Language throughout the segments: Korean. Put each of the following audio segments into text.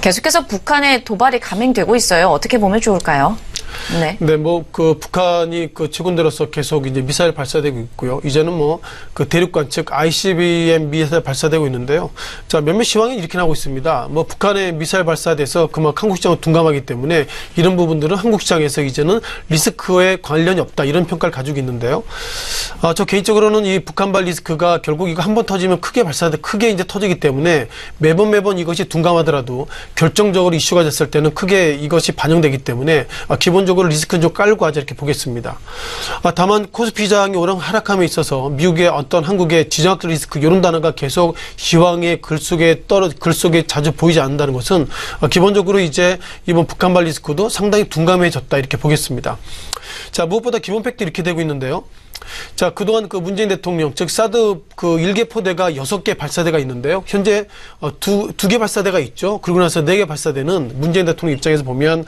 계속해서 북한의 도발이 감행되고 있어요. 어떻게 보면 좋을까요? 네. 네, 북한이 최근 들어서 계속 이제 미사일 발사되고 있고요. 이제는 대륙간 즉 ICBM 미사일 발사되고 있는데요. 자, 몇몇 시황이 이렇게 나오고 있습니다. 북한의 미사일 발사돼서 그만큼 한국 시장은 둔감하기 때문에 이런 부분들은 한국 시장에서 이제는 리스크에 관련이 없다 이런 평가를 가지고 있는데요. 저 개인적으로는 이 북한발 리스크가 결국 이거 한번 터지면 크게 이제 터지기 때문에 매번 이것이 둔감하더라도 결정적으로 이슈가 됐을 때는 크게 이것이 반영되기 때문에 기본적으로 리스크는 좀 깔고 하자 이렇게 보겠습니다. 다만 코스피 시장이 오랑 하락함에 있어서 미국의 어떤 한국의 지정학적 리스크 이런 단어가 계속 시황의 글 속에 자주 보이지 않는다는 것은 기본적으로 이제 이번 북한발 리스크도 상당히 둔감해졌다 이렇게 보겠습니다. 자, 무엇보다 기본 팩트 이렇게 되고 있는데요. 자, 그동안 문재인 대통령, 즉, 사드 1개 포대가 6개 발사대가 있는데요. 현재, 두 개 발사대가 있죠. 그리고 나서 4개 발사대는 문재인 대통령 입장에서 보면,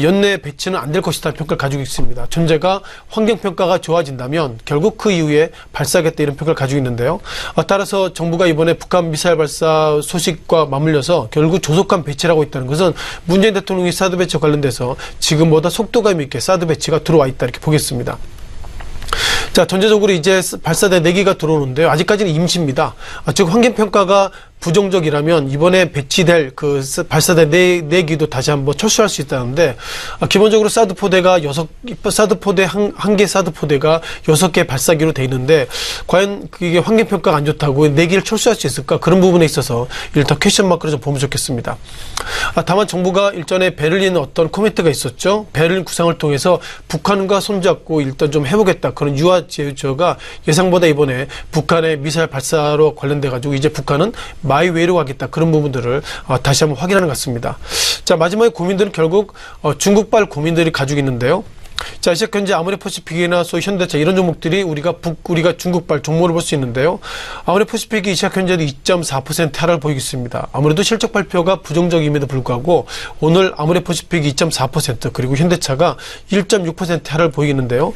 연내 배치는 안 될 것이다 평가를 가지고 있습니다. 전제가 환경평가가 좋아진다면 결국 그 이후에 발사하겠다 이런 평가를 가지고 있는데요. 따라서 정부가 이번에 북한 미사일 발사 소식과 맞물려서 결국 조속한 배치를 하고 있다는 것은 문재인 대통령이 사드 배치와 관련돼서 지금보다 속도감 있게 사드 배치가 들어와 있다 이렇게 보겠습니다. 자, 전체적으로 이제 발사대 4기가 들어오는데요. 아직까지는 임시입니다. 즉, 환경평가가 부정적이라면 이번에 배치될 발사대 4기도 다시 한번 철수할 수 있다는데, 기본적으로 사드 포대가 한 개 사드 포대가 6개 발사기로 돼 있는데, 과연 그게 환경평가가 안 좋다고 4기를 철수할 수 있을까? 그런 부분에 있어서 일단 퀘션 마크를 좀 보면 좋겠습니다. 다만 정부가 일전에 베를린 어떤 코멘트가 있었죠. 베를린 구상을 통해서 북한과 손잡고 일단 좀 해보겠다. 그런 유화 제휴가 예상보다 이번에 북한의 미사일 발사로 관련돼 가지고 이제 북한은 마이웨이로 가겠다. 그런 부분들을 다시 한번 확인하는 것 같습니다. 자, 마지막에 고민들은 결국 중국발 고민들이 가지고 있는데요. 자, 현재 아모레퍼시픽이나 소위 현대차 이런 종목들이 우리가 중국발 종목을 볼 수 있는데요. 아모레퍼시픽이 현재도 2.4% 하락을 보이고 있습니다. 아무래도 실적 발표가 부정적임에도 불구하고 오늘 아모레퍼시픽이 2.4% 그리고 현대차가 1.6% 하락을 보이는데요.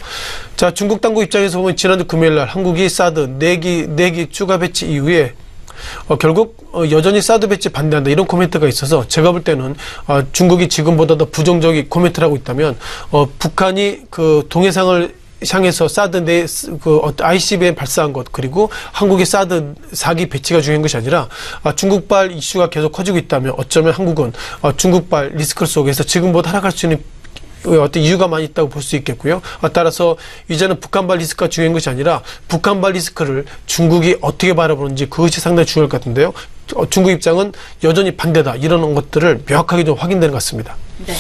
자, 중국 당국 입장에서 보면 지난주 금요일 날 한국이 사드 4기 추가 배치 이후에 결국 여전히 사드 배치 반대한다 이런 코멘트가 있어서 제가 볼 때는 중국이 지금보다 더 부정적인 코멘트를 하고 있다면 북한이 동해상을 향해서 사드 ICBM 발사한 것 그리고 한국의 사드 4기 배치가 중요한 것이 아니라 중국발 이슈가 계속 커지고 있다면 어쩌면 한국은 중국발 리스크 속에서 지금보다 하락할 수 있는 어떤 이유가 많이 있다고 볼 수 있겠고요. 따라서 이제는 북한발 리스크가 중요한 것이 아니라 북한발 리스크를 중국이 어떻게 바라보는지 그것이 상당히 중요할 것 같은데요. 중국 입장은 여전히 반대다 이런 것들을 명확하게 좀 확인되는 것 같습니다. 네.